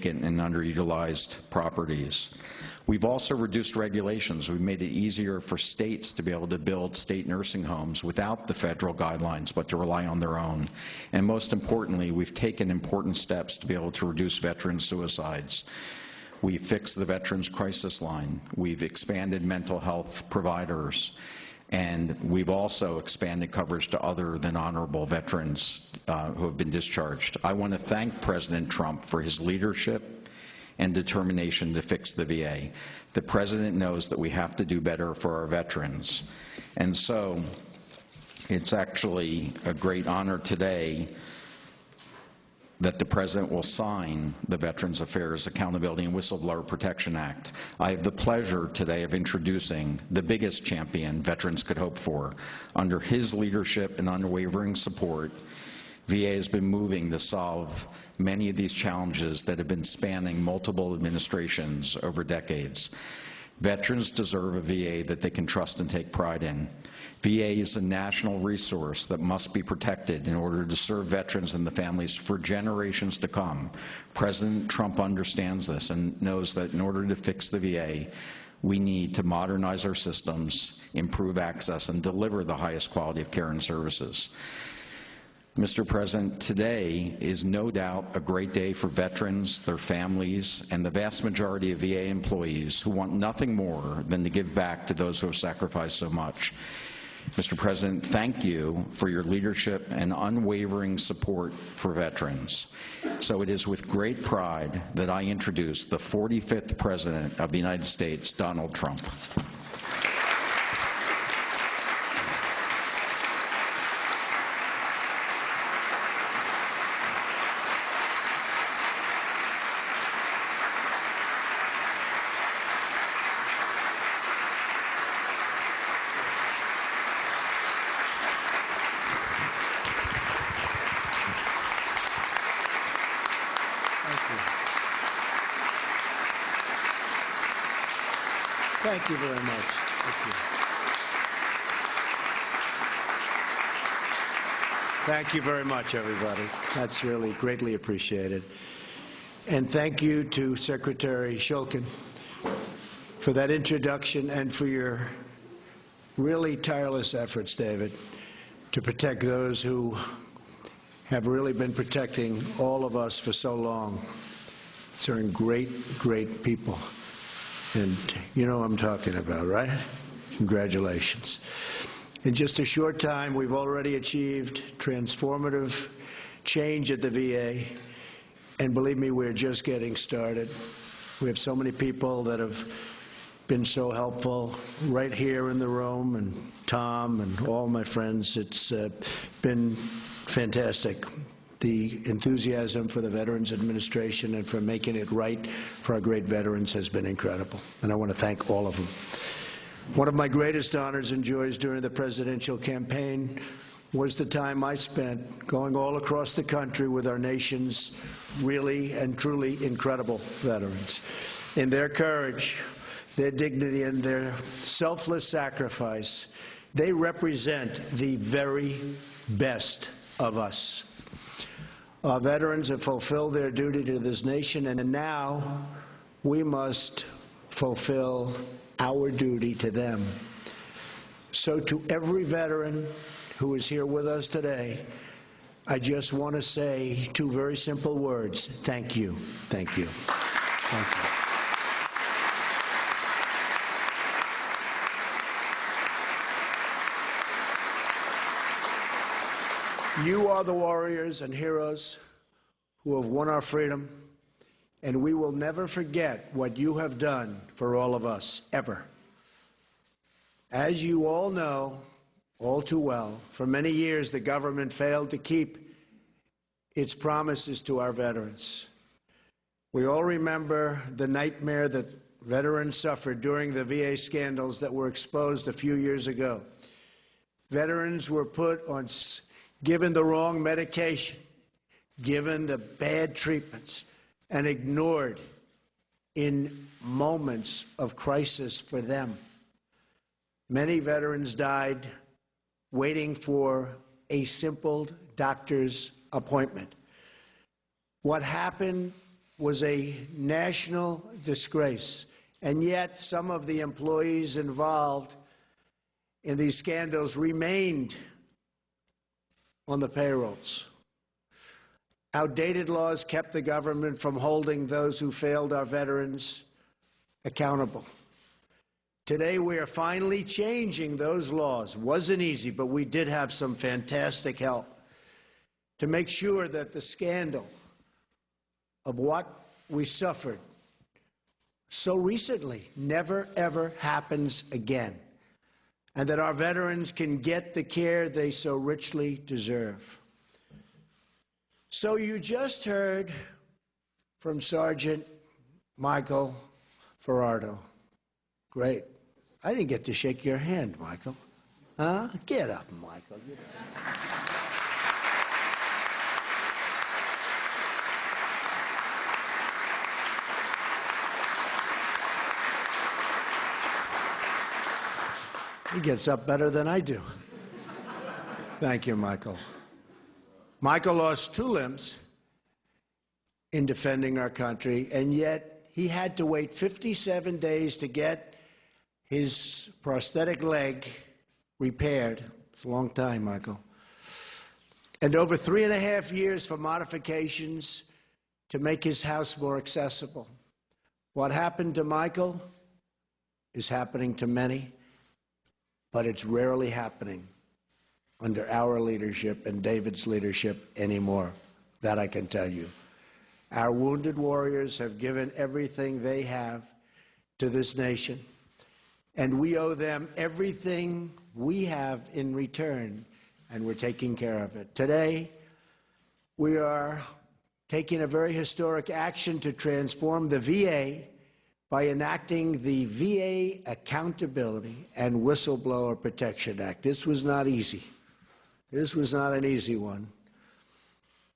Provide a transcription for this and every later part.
and underutilized properties. We've also reduced regulations. We've made it easier for states to be able to build state nursing homes without the federal guidelines, but to rely on their own. And most importantly, we've taken important steps to be able to reduce veteran suicides. We've fixed the Veterans Crisis Line. We've expanded mental health providers. And we've also expanded coverage to other than honorable veterans who have been discharged. I want to thank President Trump for his leadership and determination to fix the VA. The President knows that we have to do better for our veterans. And so it's actually a great honor today that the President will sign the Veterans Affairs Accountability and Whistleblower Protection Act. I have the pleasure today of introducing the biggest champion veterans could hope for. Under his leadership and unwavering support, VA has been moving to solve many of these challenges that have been spanning multiple administrations over decades. Veterans deserve a VA that they can trust and take pride in. VA is a national resource that must be protected in order to serve veterans and the families for generations to come. President Trump understands this and knows that in order to fix the VA, we need to modernize our systems, improve access, and deliver the highest quality of care and services. Mr. President, today is no doubt a great day for veterans, their families, and the vast majority of VA employees who want nothing more than to give back to those who have sacrificed so much. Mr. President, thank you for your leadership and unwavering support for veterans. So it is with great pride that I introduce the 45th President of the United States, Donald Trump. Thank you very much. Thank you. Thank you very much, everybody. That's really greatly appreciated. And thank you to Secretary Shulkin for that introduction and for your really tireless efforts, David, to protect those who have really been protecting all of us for so long. They're great, great people. And you know what I'm talking about, right? Congratulations. In just a short time, we've already achieved transformative change at the VA. And believe me, we're just getting started. We have so many people that have been so helpful right here in the room, and Tom and all my friends. It's been fantastic. The enthusiasm for the Veterans Administration and for making it right for our great veterans has been incredible, and I want to thank all of them. One of my greatest honors and joys during the presidential campaign was the time I spent going all across the country with our nation's really and truly incredible veterans. In their courage, their dignity, and their selfless sacrifice, they represent the very best of us. Our veterans have fulfilled their duty to this nation, and now we must fulfill our duty to them. So to every veteran who is here with us today, I just want to say two very simple words: thank you. Thank you. Thank you. You are the warriors and heroes who have won our freedom, and we will never forget what you have done for all of us, ever. As you all know, all too well, for many years the government failed to keep its promises to our veterans. We all remember the nightmare that veterans suffered during the VA scandals that were exposed a few years ago. Veterans were put on, given the wrong medication, given the bad treatments, and ignored in moments of crisis for them. Many veterans died waiting for a simple doctor's appointment. What happened was a national disgrace, and yet some of the employees involved in these scandals remained on the payrolls. Outdated laws kept the government from holding those who failed our veterans accountable. Today, we are finally changing those laws. Wasn't easy, but we did have some fantastic help to make sure that the scandal of what we suffered so recently never, ever happens again, and that our veterans can get the care they so richly deserve. So you just heard from Sergeant Michael Ferraro. Great. I didn't get to shake your hand, Michael. Huh? Get up, Michael. He gets up better than I do. Thank you, Michael. Michael lost 2 limbs in defending our country, and yet he had to wait 57 days to get his prosthetic leg repaired. It's a long time, Michael. And over 3.5 years for modifications to make his house more accessible. What happened to Michael is happening to many, but it's rarely happening under our leadership and David's leadership anymore. That I can tell you. Our wounded warriors have given everything they have to this nation, and we owe them everything we have in return, and we're taking care of it. Today, we are taking a very historic action to transform the VA by enacting the VA Accountability and Whistleblower Protection Act. This was not easy. This was not an easy one.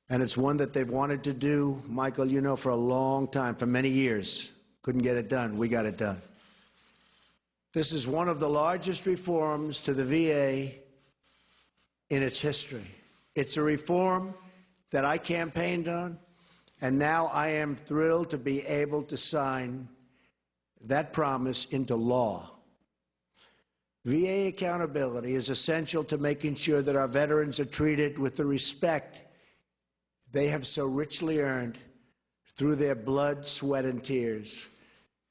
And it's one that they've wanted to do, Michael, you know, for a long time, for many years. Couldn't get it done. We got it done. This is one of the largest reforms to the VA in its history. It's a reform that I campaigned on, and now I am thrilled to be able to sign that promise into law. VA accountability is essential to making sure that our veterans are treated with the respect they have so richly earned through their blood, sweat, and tears.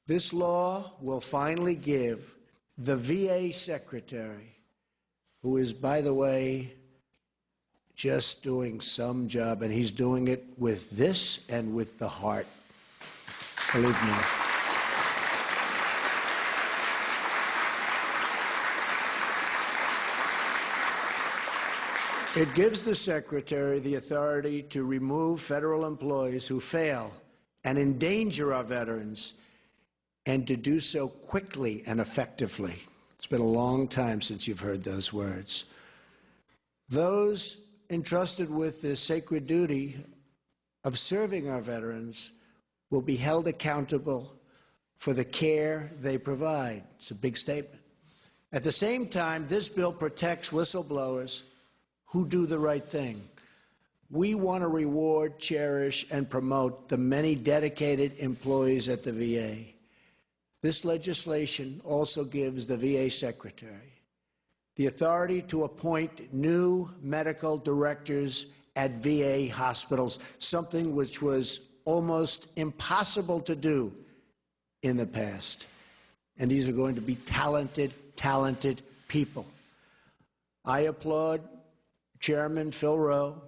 This law will finally give the VA secretary, who is, by the way, just doing some job, and he's doing it with this and with the heart. Believe me. It gives the Secretary the authority to remove federal employees who fail and endanger our veterans, and to do so quickly and effectively. It's been a long time since you've heard those words. Those entrusted with the sacred duty of serving our veterans will be held accountable for the care they provide. It's a big statement. At the same time, this bill protects whistleblowers who do the right thing. We want to reward, cherish, and promote the many dedicated employees at the VA. This legislation also gives the VA Secretary the authority to appoint new medical directors at VA hospitals, something which was almost impossible to do in the past. And these are going to be talented, talented people. I applaud Chairman Phil Rowe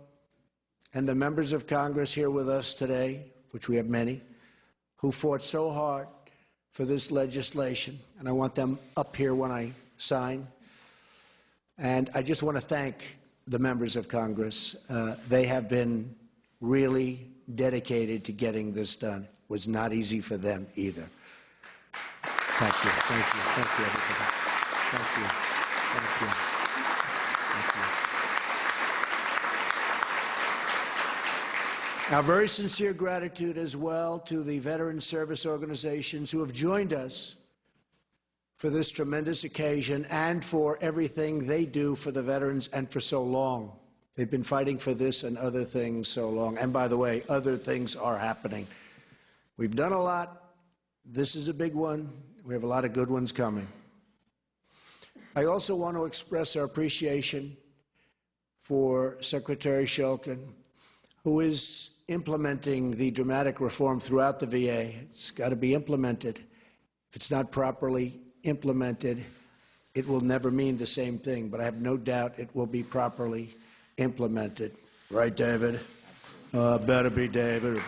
and the members of Congress here with us today, which we have many, who fought so hard for this legislation. And I want them up here when I sign. And I just want to thank the members of Congress. They have been really dedicated to getting this done. It was not easy for them either. Thank you. Thank you. Thank you, everybody. Thank you. Thank you. Thank you. Our very sincere gratitude as well to the veteran service organizations who have joined us for this tremendous occasion and for everything they do for the veterans and for so long. They've been fighting for this and other things so long. And by the way, other things are happening. We've done a lot. This is a big one. We have a lot of good ones coming. I also want to express our appreciation for Secretary Shulkin, who is implementing the dramatic reform throughout the VA. It's got to be implemented. If it's not properly implemented, it will never mean the same thing, but I have no doubt it will be properly implemented. Right, David? Better be, David.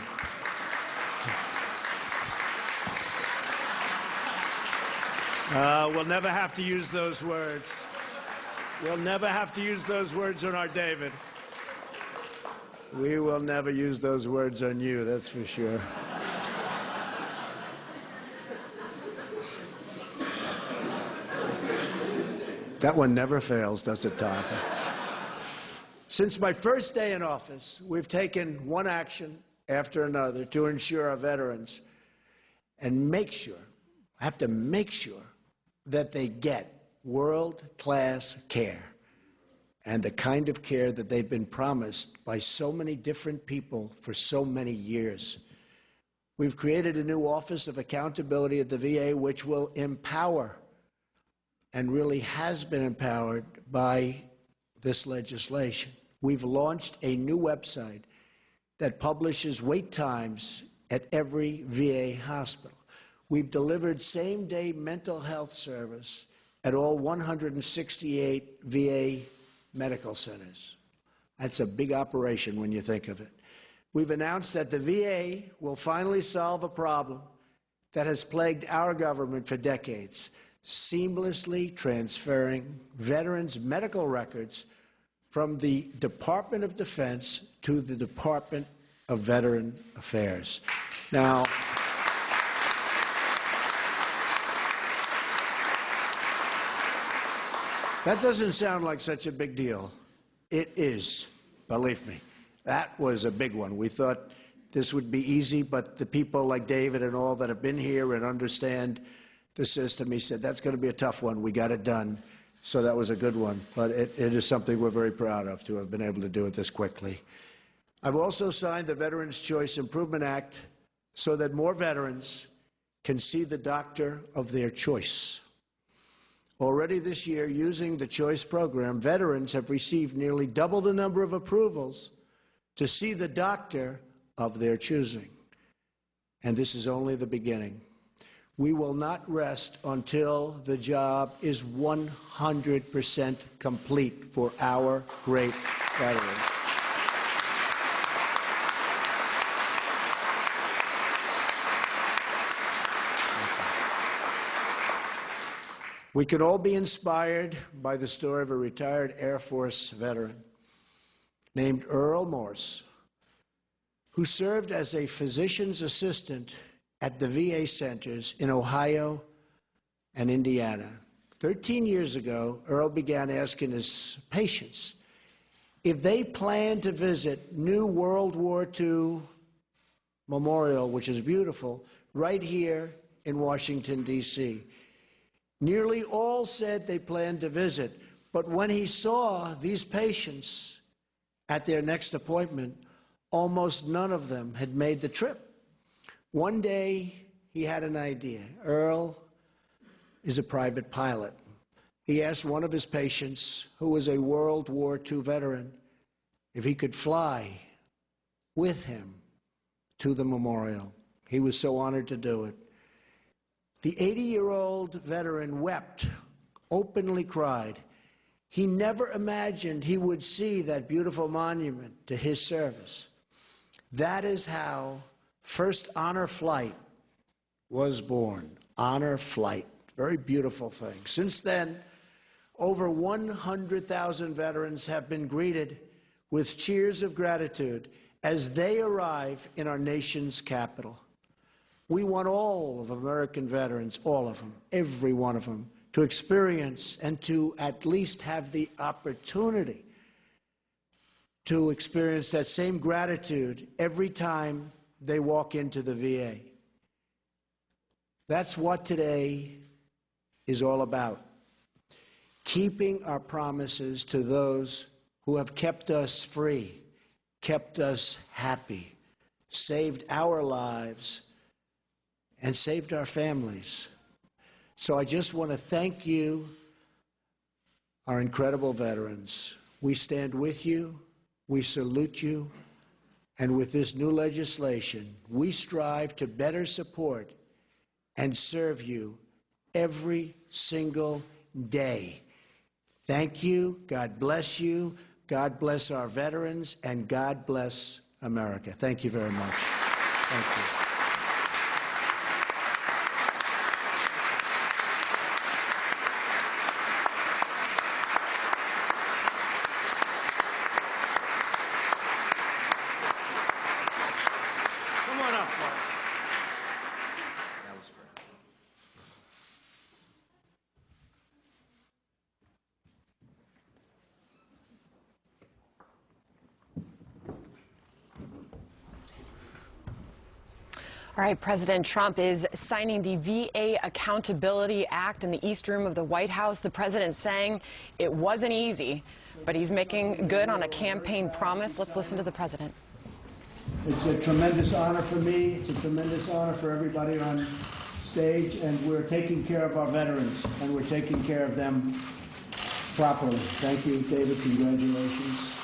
We'll never have to use those words. We'll never have to use those words on our David. We will never use those words on you, that's for sure. That one never fails, does it, Tom? Since my first day in office, we've taken one action after another to ensure our veterans and have to make sure that they get world-class care and the kind of care that they've been promised by so many different people for so many years. We've created a new Office of Accountability at the VA, which will empower and really has been empowered by this legislation. We've launched a new website that publishes wait times at every VA hospital. We've delivered same-day mental health service at all 168 VA medical centers. That's a big operation when you think of it. We've announced that the VA will finally solve a problem that has plagued our government for decades, seamlessly transferring veterans' medical records from the Department of Defense to the Department of Veteran Affairs. Now, that doesn't sound like such a big deal. It is, believe me. That was a big one. We thought this would be easy, but the people like David and all that have been here and understand the system, he said, that's going to be a tough one. We got it done. So that was a good one. But it is something we're very proud of, to have been able to do it this quickly. I've also signed the Veterans Choice Improvement Act so that more veterans can see the doctor of their choice. Already this year, using the Choice program, veterans have received nearly double the number of approvals to see the doctor of their choosing. And this is only the beginning. We will not rest until the job is 100% complete for our great veterans. We can all be inspired by the story of a retired Air Force veteran named Earl Morse, who served as a physician's assistant at the VA centers in Ohio and Indiana. 13 years ago, Earl began asking his patients if they planned to visit new World War II memorial, which is beautiful, right here in Washington, D.C. Nearly all said they planned to visit, but when he saw these patients at their next appointment, almost none of them had made the trip. One day, he had an idea. Earl is a private pilot. He asked one of his patients, who was a World War II veteran, if he could fly with him to the memorial. He was so honored to do it. The 80-year-old veteran wept, openly cried. He never imagined he would see that beautiful monument to his service. That is how First Honor Flight was born. Honor Flight. Very beautiful thing. Since then, over 100,000 veterans have been greeted with cheers of gratitude as they arrive in our nation's capital. We want all of American veterans, all of them, every one of them, to experience and to at least have the opportunity to experience that same gratitude every time they walk into the VA. That's what today is all about. Keeping our promises to those who have kept us free, kept us happy, saved our lives, and saved our families. So I just want to thank you, our incredible veterans. We stand with you, we salute you, and with this new legislation, we strive to better support and serve you every single day. Thank you, God bless you, God bless our veterans, and God bless America. Thank you very much. Thank you. Come on up, Mark. That was great. All right, President Trump is signing the VA Accountability Act in the East Room of the White House. The president saying it wasn't easy, but he's making good on a campaign promise. Let's listen to the president. It's a tremendous honor for me. It's a tremendous honor for everybody on stage, and we're taking care of our veterans, and we're taking care of them properly. Thank you, David. Congratulations.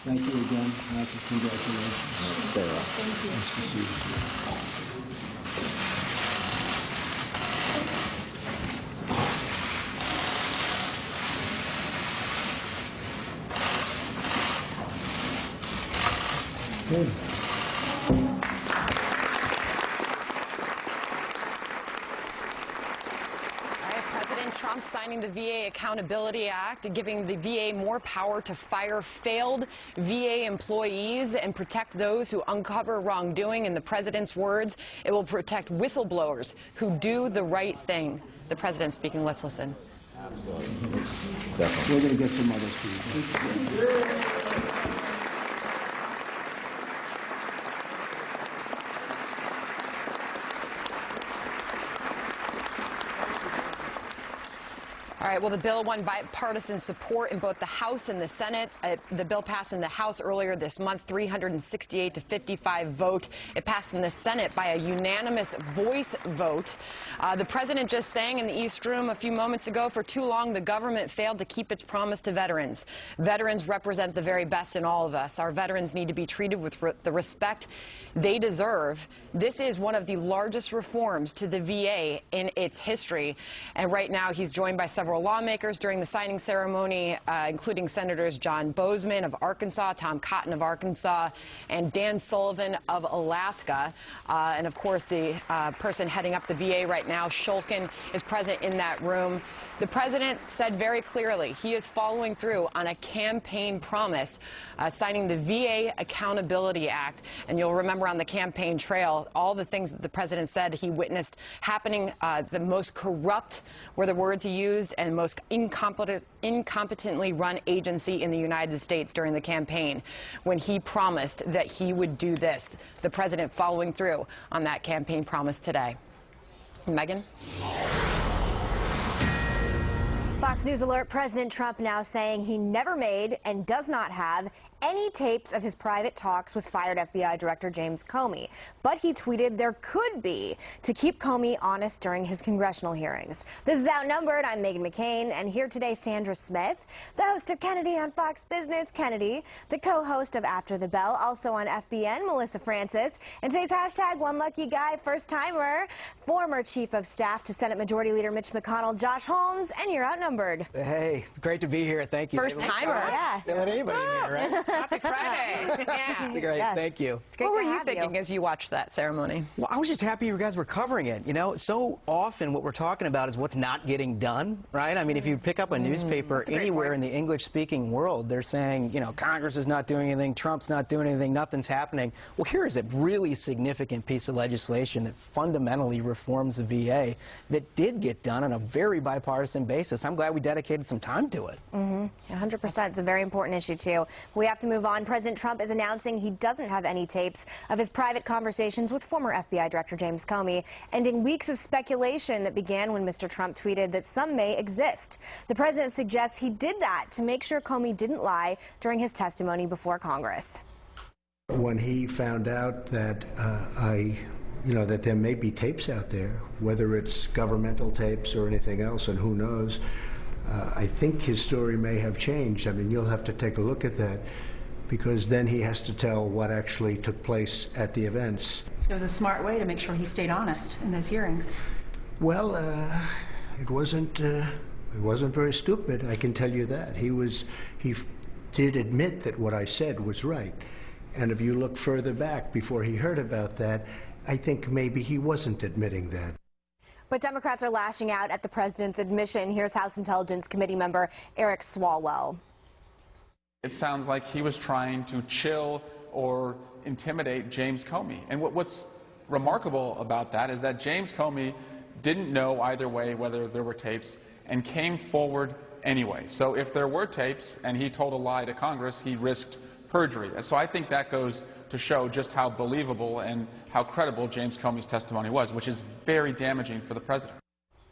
Thank you again, Michael. Congratulations. Sarah. Thank you. Nice to see you. Good. President Trump signing the VA Accountability Act, giving the VA more power to fire failed VA employees and protect those who uncover wrongdoing. In the president's words, it will protect whistleblowers who do the right thing. The president speaking. Let's listen. Absolutely. Definitely. We're going to get some other speakers. All right, well, the bill won bipartisan support in both the House and the Senate. The bill passed in the House earlier this month, 368 to 55 vote. It passed in the Senate by a unanimous voice vote. The president just saying in the East Room a few moments ago, for too long, the government failed to keep its promise to veterans. Veterans represent the very best in all of us. Our veterans need to be treated with the respect they deserve. This is one of the largest reforms to the VA in its history. And right now, he's joined by several lawmakers during the signing ceremony, including Senators John Boozman of Arkansas, Tom Cotton of Arkansas, and Dan Sullivan of Alaska. And of course, the person heading up the VA right now, Shulkin, is present in that room. The president said very clearly he is following through on a campaign promise, signing the VA Accountability Act. And you'll remember on the campaign trail, all the things that the president said he witnessed happening. The most corrupt were the words he used, and most incompetently run agency in the United States during the campaign, when he promised that he would do this. The president following through on that campaign promise today. Megan? Fox News alert, President Trump now saying he never made and does not have any tapes of his private talks with fired FBI Director James Comey. But he tweeted there could be, to keep Comey honest during his congressional hearings. This is Outnumbered. I'm Meghan McCain, and here today, Sandra Smith, the host of Kennedy on Fox Business, Kennedy, the co-host of After the Bell, also on FBN, Melissa Francis, and today's hashtag One Lucky Guy, first-timer, former Chief of Staff to Senate Majority Leader Mitch McConnell, Josh Holmes, and you're outnumbered. Hey, great to be here. Thank you. First-timer. Yeah. They let anybody in here, right? Happy Friday. Yeah. Great. Yes. Thank you. It's great What were to you have thinking as you watched that ceremony? Well, I was just happy you guys were covering it. You know, so often what we're talking about is what's not getting done, right? I mean, if you pick up a newspaper anywhere in the English-speaking world, they're saying, you know, Congress is not doing anything, Trump's not doing anything, nothing's happening. Well, here is a really significant piece of legislation that fundamentally reforms the VA that did get done on a very bipartisan basis. I'm glad we dedicated some time to it. 100%. It's a very important issue, too. We have to move on. President Trump is announcing he doesn't have any tapes of his private conversations with former FBI Director James Comey, ending weeks of speculation that began when Mr. Trump tweeted that some may exist. The president suggests he did that to make sure Comey didn't lie during his testimony before Congress. When he found out that I you know, that there may be tapes out there, whether it's governmental tapes or anything else, and who knows. I think his story may have changed. I mean, you'll have to take a look at that, because then he has to tell what actually took place at the events. It was a smart way to make sure he stayed honest in those hearings. Well, it wasn't very stupid, I can tell you that. He did admit that what I said was right. And if you look further back before he heard about that, I think maybe he wasn't admitting that. But Democrats are lashing out at the president's admission. Here's House Intelligence Committee member Eric Swalwell. It sounds like he was trying to chill or intimidate James Comey. And what's remarkable about that is that James Comey didn't know either way whether there were tapes and came forward anyway. So if there were tapes and he told a lie to Congress, he risked perjury. And so I think that goes to show just how believable and how credible James Comey's testimony was, which is very damaging for the president.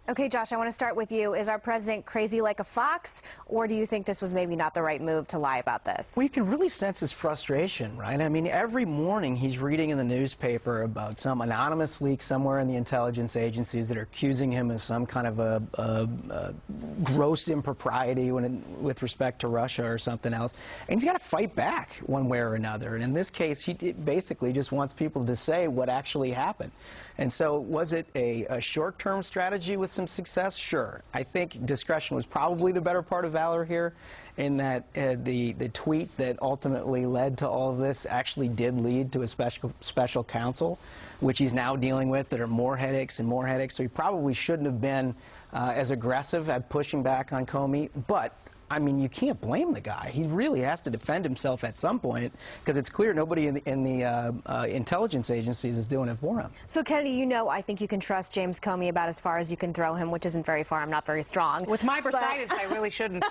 Okay, Josh, I want to start with you. Is our president crazy like a fox, or do you think this was maybe not the right move to lie about this? We can really sense his frustration, right? I mean, every morning he's reading in the newspaper about some anonymous leak somewhere in the intelligence agencies that are accusing him of some kind of a gross impropriety with respect to Russia or something else. And he's got to fight back one way or another. And in this case, he basically just wants people to say what actually happened. And so was it a short-term strategy with some success? Sure. I think discretion was probably the better part of valor here, in that the tweet that ultimately led to all of this actually did lead to a special counsel, which he's now dealing with, that are more headaches and more headaches. So he probably shouldn't have been as aggressive at pushing back on Comey. But I mean, you can't blame the guy. He really has to defend himself at some point, because it's clear nobody in the intelligence agencies is doing it for him. So, Kennedy, you know, I think you can trust James Comey about as far as you can throw him, which isn't very far. I'm not very strong. With my bursitis, I really shouldn't.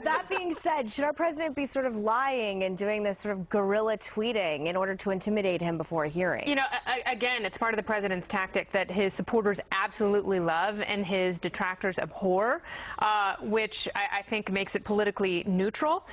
That being said, should our president be sort of lying and doing this sort of guerrilla tweeting in order to intimidate him before a hearing? You know, again, it's part of the president's tactic that his supporters absolutely love and his detractors abhor, which I think makes it politically neutral.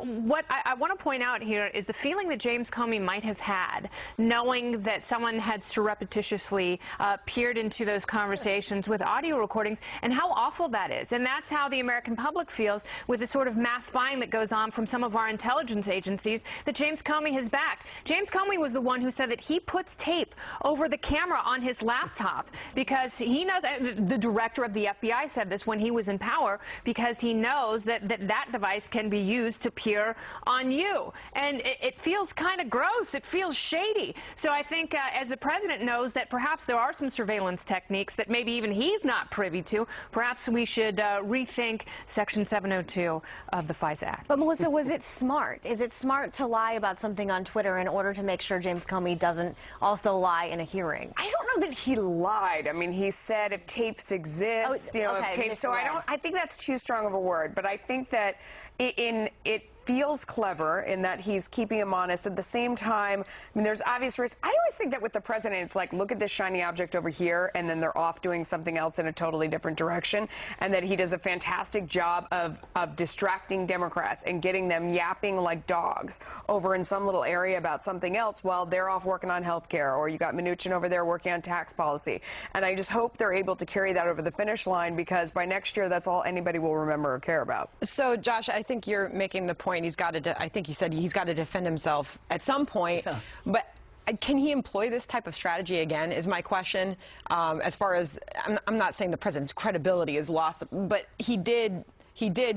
What I want to point out here is the feeling that James Comey might have had, knowing that someone had surreptitiously peered into those conversations with audio recordings, and how awful that is. And that's how the American public feels with the sort of mass spying that goes on from some of our intelligence agencies that James Comey has backed. James Comey was the one who said that he puts tape over the camera on his laptop because he knows, the director of the FBI said this when he was in power, because he knows that device can be used to peer on you. And it feels kind of gross. It feels shady. So I think as the president knows that perhaps there are some surveillance techniques that maybe even he's not privy to, perhaps we should rethink Section 702 of the FISA Act. But, Melissa, was it smart? Is it smart to lie about something on Twitter in order to make sure James Comey doesn't also lie in a hearing? I don't know that he lied. I mean, he said if tapes exist, you know, okay, if tapes. So I think that's too strong of a word. But I think that it feels clever in that he's keeping him honest. At the same time, I mean, there's obvious risks. I always think that with the president, it's like, look at this shiny object over here, and then they're off doing something else in a totally different direction, and that he does a fantastic job of distracting Democrats and getting them yapping like dogs over in some little area about something else while they're off working on health care, or you got Mnuchin over there working on tax policy. And I just hope they're able to carry that over the finish line, because by next year, that's all anybody will remember or care about. So, Josh, I think you're making the point. He's got to, I think you said he's got to defend himself at some point. Yeah. But can he employ this type of strategy again, is my question. As far as, I'm not saying the president's credibility is lost, but he did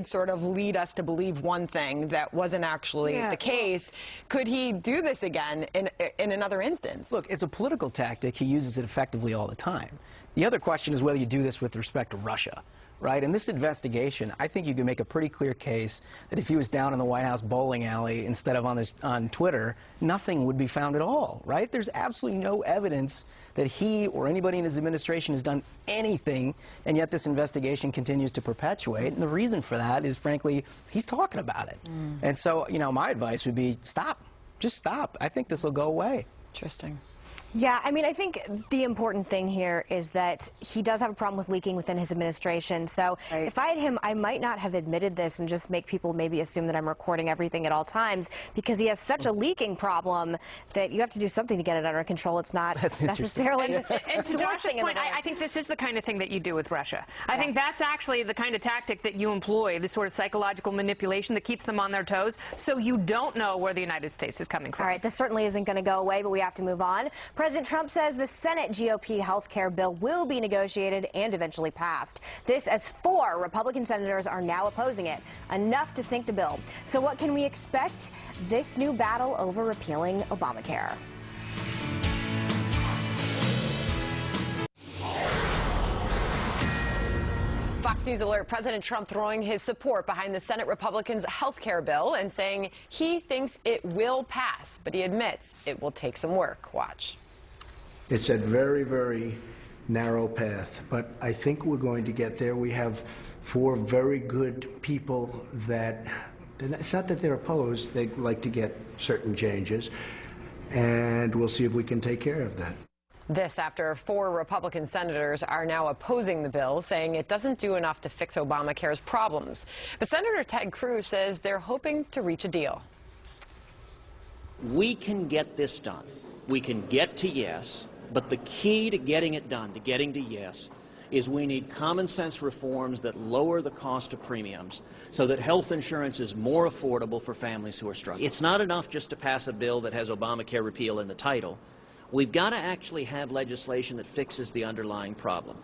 sort of lead us to believe one thing that wasn't actually the case. Could he do this again in another instance? Look, it's a political tactic. He uses it effectively all the time. The other question is whether you do this with respect to Russia. Right? In this investigation, I think you can make a pretty clear case that if he was down in the White House bowling alley instead of on Twitter, nothing would be found at all. Right? There's absolutely no evidence that he or anybody in his administration has done anything, and yet this investigation continues to perpetuate. And the reason for that is, frankly, he's talking about it. And so, you know, my advice would be stop. Just stop. I think this will go away. Interesting. Yeah, I mean, I think the important thing here is that he does have a problem with leaking within his administration. So if I had him, I might not have admitted this and just make people maybe assume that I'm recording everything at all times, because he has such a leaking problem that you have to do something to get it under control. It's not necessarily and to Josh's point, I think this is the kind of thing that you do with Russia. I think that's actually the kind of tactic that you employ, the sort of psychological manipulation that keeps them on their toes, so you don't know where the United States is coming from. All right, this certainly isn't going to go away, but we have to move on. President Trump says the Senate GOP health care bill will be negotiated and eventually passed. This as 4 Republican senators are now opposing it, enough to sink the bill. So what can we expect? This new battle over repealing Obamacare. Fox News alert President Trump throwing his support behind the Senate Republicans' health care bill and saying he thinks it will pass, but he admits it will take some work. Watch. It's a very, very narrow path, but I think we're going to get there. We have 4 very good people that, it's not that they're opposed, they'd like to get certain changes, and we'll see if we can take care of that. This after 4 Republican senators are now opposing the bill, saying it doesn't do enough to fix Obamacare's problems. But Senator Ted Cruz says they're hoping to reach a deal. We can get this done. We can get to yes, but the key to getting it done, to getting to yes, is we need common sense reforms that lower the cost of premiums so that health insurance is more affordable for families who are struggling. It's not enough just to pass a bill that has Obamacare repeal in the title. We've got to actually have legislation that fixes the underlying problem.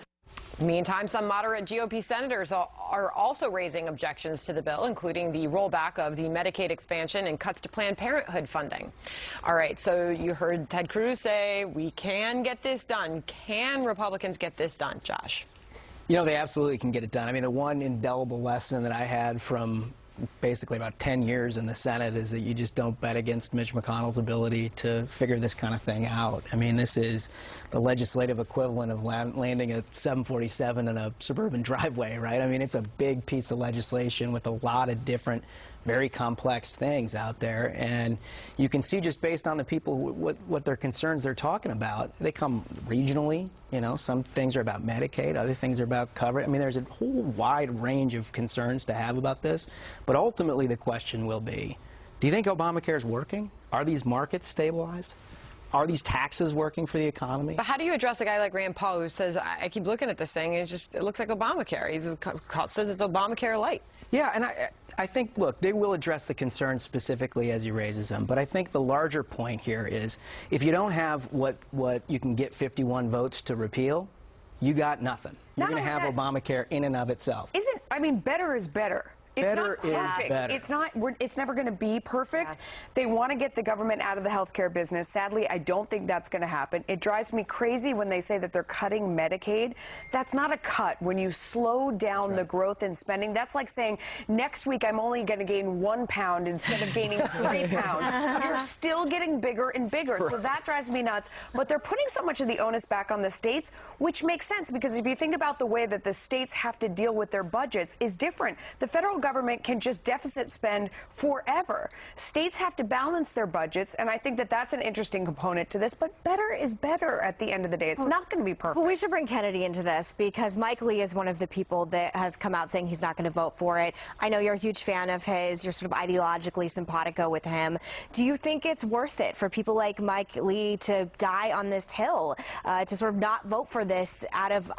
Meantime, some moderate GOP senators are also raising objections to the bill, including the rollback of the Medicaid expansion and cuts to Planned Parenthood funding. All right, so you heard Ted Cruz say we can get this done. Can Republicans get this done, Josh? You know, they absolutely can get it done. I mean, the one indelible lesson that I had from basically about 10 years in the Senate is that you just don't bet against Mitch McConnell's ability to figure this kind of thing out. I mean, this is the legislative equivalent of landing a 747 in a suburban driveway, right? I mean, it's a big piece of legislation with a lot of different, very complex things out there, and you can see just based on the people what their concerns they're talking about. They come regionally, you know, some things are about Medicaid, other things are about coverage. I mean, there's a whole wide range of concerns to have about this, but ultimately the question will be, do you think Obamacare is working? Are these markets stabilized? Are these taxes working for the economy? But how do you address a guy like Rand Paul who says, I keep looking at this thing, and it looks like Obamacare. He says it's Obamacare light. Yeah, and I think, look, they will address the concerns specifically as he raises them, but I think the larger point here is if you don't have what you can get 51 votes to repeal, you got nothing. You're going to have Obamacare in and of itself. I mean, better is better. It's not perfect. It's never going to be perfect. Yeah. They want to get the government out of the healthcare business. Sadly, I don't think that's going to happen. It drives me crazy when they say that they're cutting Medicaid. That's not a cut. When you slow down the growth in spending, that's like saying next week I'm only going to gain 1 pound instead of gaining 3 pounds. You're still getting bigger and bigger. So that drives me nuts. But they're putting so much of the onus back on the states, which makes sense because if you think about the way that the states have to deal with their budgets is different. The federal government can just deficit spend forever. States have to balance their budgets, and I think that that's an interesting component to this, but better is better at the end of the day. It's not going to be perfect. Well, we should bring Kennedy into this because Mike Lee is one of the people that has come out saying he's not going to vote for it. I know you're a huge fan of his. You're sort of ideologically simpatico with him. Do you think it's worth it for people like Mike Lee to die on this hill, to sort of not vote for this out of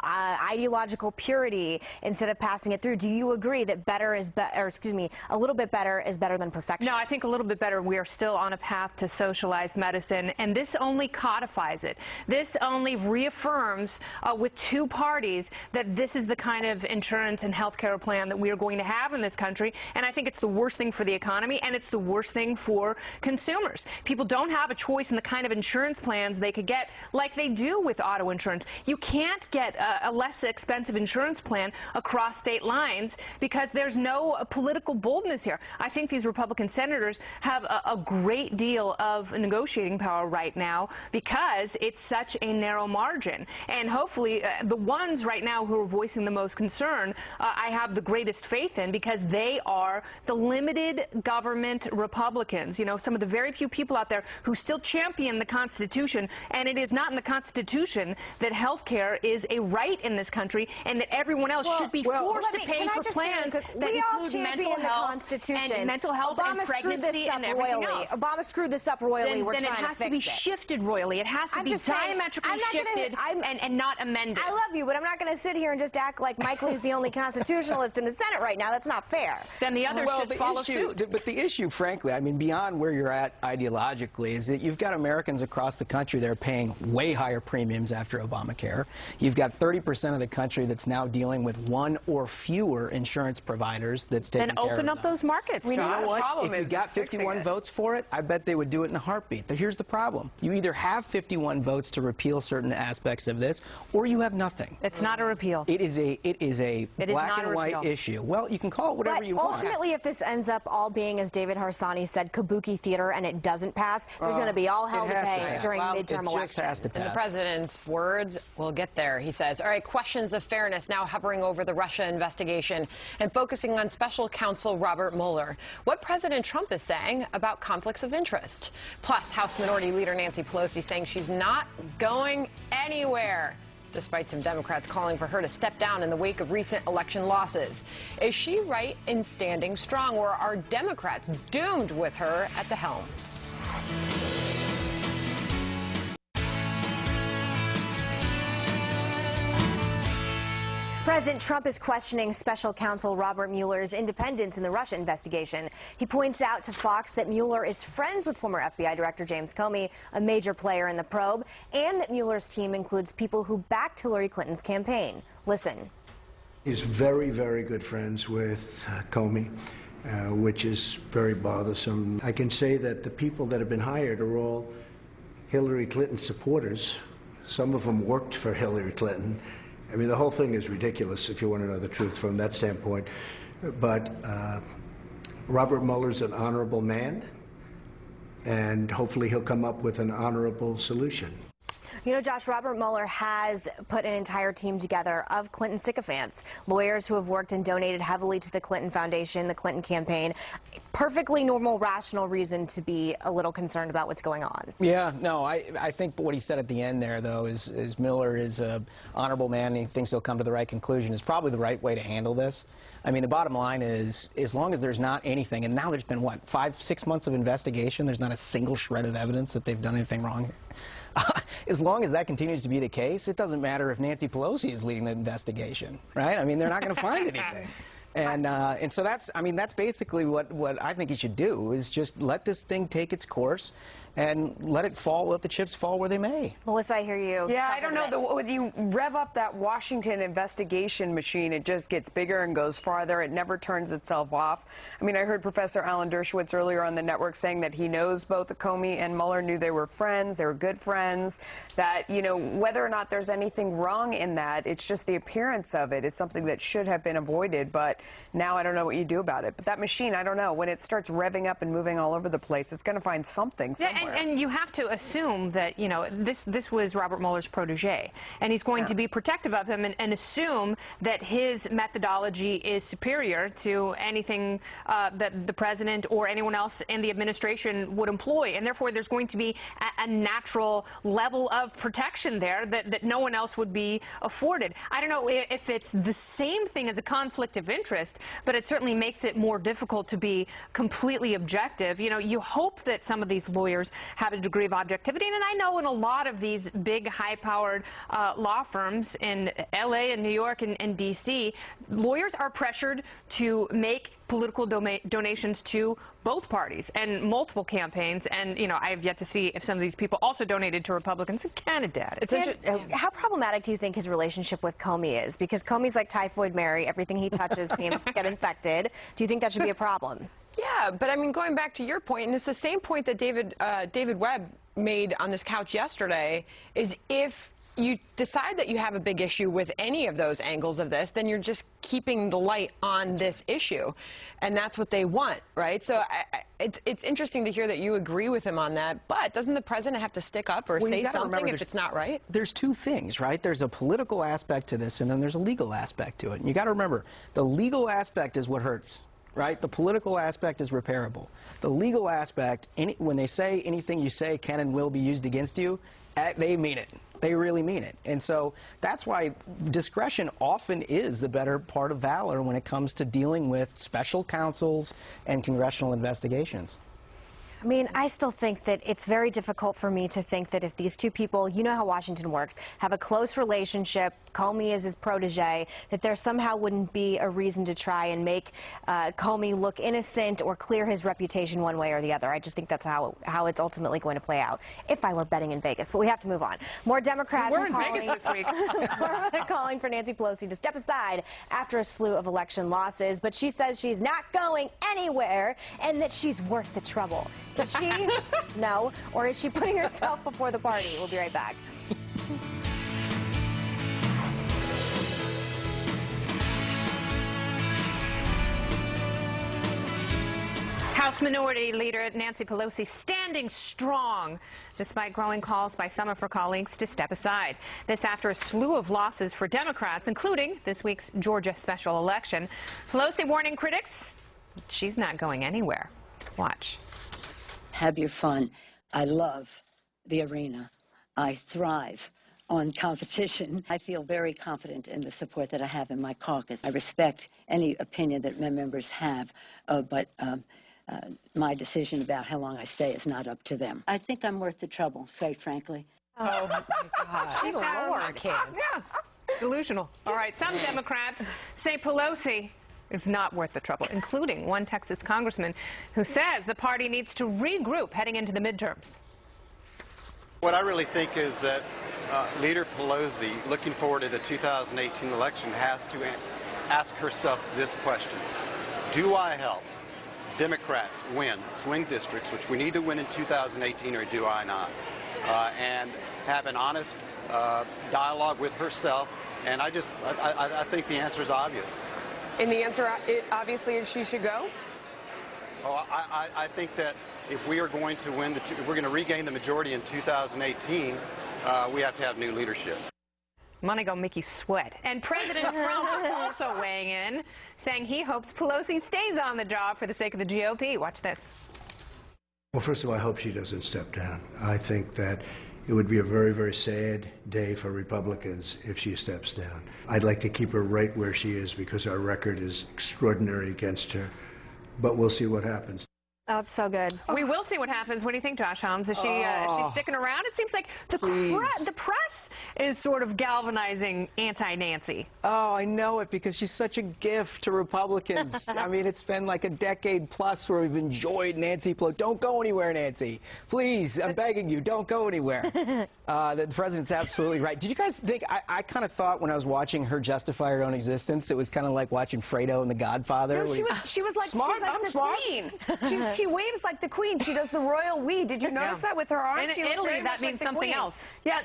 ideological purity instead of passing it through? Do you agree that better is better? Excuse me, a little bit better is better than perfection? No, I think a little bit better. We are still on a path to socialized medicine, and this only codifies it. This only reaffirms with 2 parties that this is the kind of insurance and health care plan that we are going to have in this country, and I think it's the worst thing for the economy, and it's the worst thing for consumers. People don't have a choice in the kind of insurance plans they could get like they do with auto insurance. You can't get a less expensive insurance plan across state lines because there's no show a political boldness here. I think these Republican senators have a great deal of negotiating power right now because it's such a narrow margin. And hopefully the ones right now who are voicing the most concern, I have the greatest faith in because they are the limited government Republicans. You know, some of the very few people out there who still champion the Constitution, and it is not in the Constitution that health care is a right in this country and that everyone else should be forced to pay for plans that include mental health and mental health and pregnancy and everything else. Obama screwed this up royally. We're trying to fix it. Then it has to be shifted royally. It has to be diametrically shifted and not amended. I love you, but I'm not going to sit here and just act like Michael is the only constitutionalist in the Senate right now. That's not fair. Then the others should follow suit. But the issue, frankly, I mean, beyond where you're at ideologically, is that you've got Americans across the country that are paying way higher premiums after Obamacare. You've got 30% of the country that's now dealing with one or fewer insurance providers that's taking care of Then open up those markets, You know what? Problem if you got 51 votes for it, I bet they would do it in a heartbeat. But here's the problem. You either have 51 votes to repeal certain aspects of this, or you have nothing. It's not a repeal. It is a black and white issue. Well, you can call it whatever you want. Ultimately, if this ends up all being, as David Harsanyi said, kabuki theater, and it doesn't pass, there's going to be all hell to pay during midterm elections. It just has to pass. In the president's words, we'll get there, he says. All right, questions of fairness now hovering over the Russia investigation and focusing on special counsel Robert Mueller. What President Trump is saying about conflicts of interest. Plus, House Minority Leader Nancy Pelosi saying she's not going anywhere, despite some Democrats calling for her to step down in the wake of recent election losses. Is she right in standing strong, or are Democrats doomed with her at the helm? President Trump is questioning special counsel Robert Mueller's independence in the Russia investigation. He points out to Fox that Mueller is friends with former FBI Director James Comey, a major player in the probe, and that Mueller's team includes people who backed Hillary Clinton's campaign. Listen. He's very, very good friends with Comey, which is very bothersome. I can say that the people that have been hired are all Hillary Clinton supporters. Some of them worked for Hillary Clinton. I mean, the whole thing is ridiculous if you want to know the truth from that standpoint. But Robert Mueller's an honorable man, and hopefully he'll come up with an honorable solution. You know, Josh, Robert Mueller has put an entire team together of Clinton sycophants, lawyers who have worked and donated heavily to the Clinton Foundation, the Clinton campaign. Perfectly normal, rational reason to be a little concerned about what's going on. Yeah, no, I think what he said at the end there, though, is Mueller is an honorable man and he thinks he'll come to the right conclusion is probably the right way to handle this. I mean, the bottom line is, as long as there's not anything, and now there's been, what, 5-6 months of investigation, there's not a single shred of evidence that they've done anything wrong here. As long as that continues to be the case, it doesn't matter if Nancy Pelosi is leading the investigation, right? I mean, they're not going to find anything. And so that's basically what I think you should do, is just let this thing take its course and let the chips fall where they may. Melissa, I hear you. Yeah, I don't know. When you rev up that Washington investigation machine, it just gets bigger and goes farther. It never turns itself off. I mean, I heard Professor Alan Dershowitz earlier on the network saying that he knows both Comey and Mueller knew they were friends, they were good friends, that, you know, whether or not there's anything wrong in that, it's just the appearance of it is something that should have been avoided. But now I don't know what you do about it. But that machine, I don't know. When it starts revving up and moving all over the place, it's going to find something somewhere. And you have to assume that, you know, this was Robert Mueller's protege, and he's going to be protective of him and assume that his methodology is superior to anything that the president or anyone else in the administration would employ, and therefore there's going to be a natural level of protection there that no one else would be afforded. I don't know if it's the same thing as a conflict of interest, but it certainly makes it more difficult to be completely objective. You know, you hope that some of these lawyers have a degree of objectivity, and I know in a lot of these big, high-powered law firms in L.A. and New York and D.C., lawyers are pressured to make political donations to both parties and multiple campaigns, and, you know, I have yet to see if some of these people also donated to Republicans in Canada. How problematic do you think his relationship with Comey is? Because Comey's like Typhoid Mary. Everything he touches seems to get infected. Do you think that should be a problem? Yeah, but I mean, going back to your point, and it's the same point that David Webb made on this couch yesterday, is if you decide that you have a big issue with any of those angles of this, then you're just keeping the light on this issue. And that's what they want, right? So it's interesting to hear that you agree with him on that, but doesn't the president have to stick up or say something if it's not right? There's two things, right? There's a political aspect to this, and then there's a legal aspect to it. And you got to remember, the legal aspect is what hurts, right? The political aspect is repairable. The legal aspect, when they say anything you say can and will be used against you, they mean it. They really mean it. And so that's why discretion often is the better part of valor when it comes to dealing with special counsels and congressional investigations. I mean, I still think that it's very difficult for me to think that if these two people, you know how Washington works, have a close relationship, Comey is his protege, that there somehow wouldn't be a reason to try and make Comey look innocent or clear his reputation one way or the other. I just think that's how it's ultimately going to play out, if I were betting in Vegas. But we have to move on. More Democrats We're in Vegas this week. calling for Nancy Pelosi to step aside after a slew of election losses. But she says she's not going anywhere and that she's worth the trouble. Did she? No. Or is she putting herself before the party? We'll be right back. House Minority Leader Nancy Pelosi standing strong despite growing calls by some of her colleagues to step aside. This after a slew of losses for Democrats, including this week's Georgia special election. Pelosi warning critics she's not going anywhere. Watch. Have your fun. I love the arena. I thrive on competition. I feel very confident in the support that I have in my caucus. I respect any opinion that my members have, but my decision about how long I stay is not up to them. I think I'm worth the trouble, quite frankly. Oh, my God. She's yeah. Delusional. All right, some Democrats say Pelosi is not worth the trouble, including one Texas congressman who says the party needs to regroup heading into the midterms. What I really think is that Leader Pelosi, looking forward to the 2018 election, has to ask herself this question. Do I help Democrats win swing districts, which we need to win in 2018, or do I not? And have an honest dialogue with herself. And I think the answer is obvious. And the answer, obviously, is she should go? Oh, I think that if we are going to win, if we're going to regain the majority in 2018, we have to have new leadership. Money gonna make you sweat. And President Trump also weighing in, saying he hopes Pelosi stays on the job for the sake of the GOP. Watch this. Well, first of all, I hope she doesn't step down. I think that it would be a very, very sad day for Republicans if she steps down. I'd like to keep her right where she is because our record is extraordinary against her. But we'll see what happens. Oh, it's so good. We will see what happens. What do you think, Josh Holmes? Is she sticking around? It seems like the press is sort of galvanizing anti-Nancy. Oh, I know it, because she's such a gift to Republicans. I mean, it's been like a decade plus where we've enjoyed Nancy Pelosi. Don't go anywhere, Nancy. Please, I'm begging you, don't go anywhere. The president's absolutely right. Did you guys think, I kind of thought when I was watching her justify her own existence, it was kind of like watching Fredo and The Godfather. No, she was like, smart, she's like I'm the smart. queen. She waves like the queen. She does the royal we. Did you notice that with her arms? In Italy, that means something else. Yeah,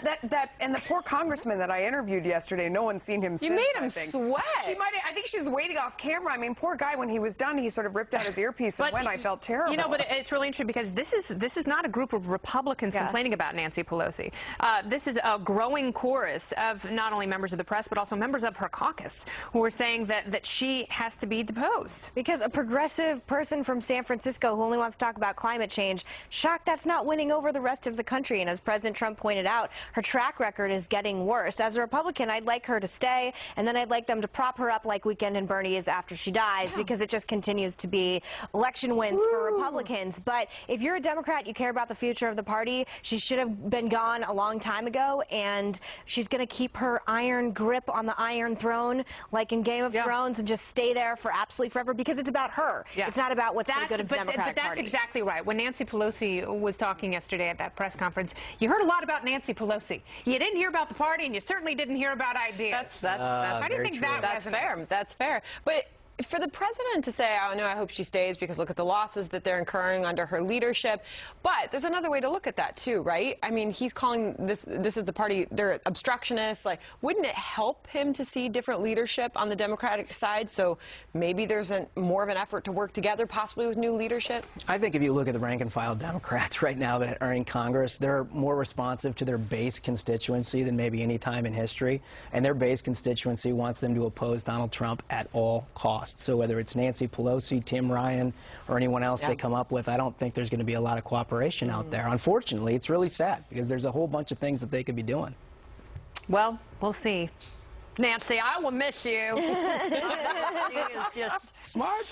and the poor congressman that I interviewed yesterday, no one's seen him since. You made him sweat. I think she was waiting off camera. I mean, poor guy, when he was done, he sort of ripped out his earpiece and went. I felt terrible. You know, but it's really interesting because this is not a group of Republicans complaining about Nancy Pelosi. This is a growing chorus of not only members of the press, but also members of her caucus who are saying that she has to be deposed. Because a progressive person from San Francisco who only wants to talk about climate change, shocked that's not winning over the rest of the country. And as President Trump pointed out, her track record is getting worse. As a Republican, I'd like her to stay, and then I'd like them to prop her up like Weekend in Bernie's after she dies, because it just continues to be election wins for Republicans. But if you're a Democrat, you care about the future of the party, she should have been gone a long time ago, and she's going to keep her iron grip on the Iron Throne like in Game of Thrones and just stay there for absolutely forever, because it's about her. It's not about what's for the good of the Democratic Party. But that's exactly right. When Nancy Pelosi was talking yesterday at that press conference, you heard a lot about Nancy Pelosi. You didn't hear about the party, and you certainly didn't hear about ideas. How do you think that resonates? That's fair. But For the president to say, oh, no, I hope she stays because look at the losses that they're incurring under her leadership. But there's another way to look at that, too, right? I mean, he's calling this is the party, they're obstructionists. Like, wouldn't it help him to see different leadership on the Democratic side? So maybe there's more of an effort to work together, possibly with new leadership? I think if you look at the rank and file Democrats right now that are in Congress, they're more responsive to their base constituency than maybe any time in history. And their base constituency wants them to oppose Donald Trump at all costs. So whether it's Nancy Pelosi, Tim Ryan, or anyone else they come up with, I don't think there's going to be a lot of cooperation out there. Unfortunately, it's really sad because there's a whole bunch of things that they could be doing. Well, we'll see. Nancy, I will miss you. She is just smart.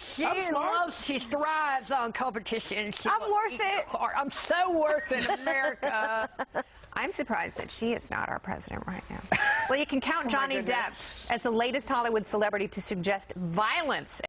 She thrives on competition. I'm worth it. I'm so worth it, America. I'm surprised that she is not our president right now. Well, you can count Johnny Depp as the latest Hollywood celebrity to suggest violence